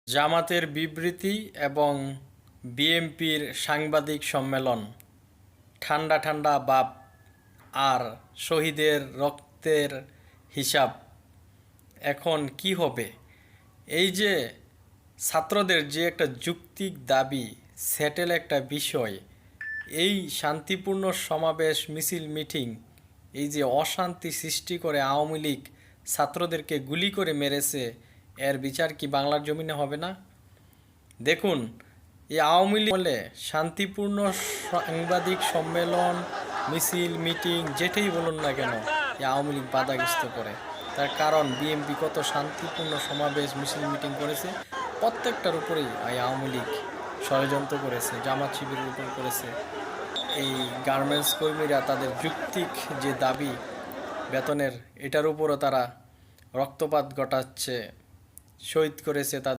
জামাতের বিবৃতি এবং বিএনপির সাংবাদিক সম্মেলন। ঠান্ডা ঠান্ডা ভাব আর শহীদের রক্তের হিসাব। এখন কি হবে? এই যে ছাত্রদের যে একটা যৌক্তিক দাবি, সেটেল একটা বিষয়, এই শান্তিপূর্ণ সমাবেশ, মিছিল, মিটিং, এই যে অশান্তি সৃষ্টি করে আওয়ামী লীগ ছাত্রদেরকে গুলি করে মেরেছে, এর বিচার কি বাংলার জমিনে হবে না? দেখুন, এই আওয়ামী লীগ বলে শান্তিপূর্ণ সাংবাদিক সম্মেলন, মিছিল, মিটিং যেটাই বলুন না কেন, এই আওয়ামী লীগ বাধাগ্রস্ত করে। তার কারণ বিএনপি কত শান্তিপূর্ণ সমাবেশ, মিছিল, মিটিং করেছে, প্রত্যেকটার উপরেই এই আওয়ামী লীগ ষড়যন্ত্র করেছে, জামাত শিবিরের উপর করেছে। এই গার্মেন্টস কর্মীরা তাদের যৌক্তিক যে দাবি বেতনের, এটার উপরও তারা রক্তপাত ঘটাচ্ছে, শহীদ করেছে তাদের।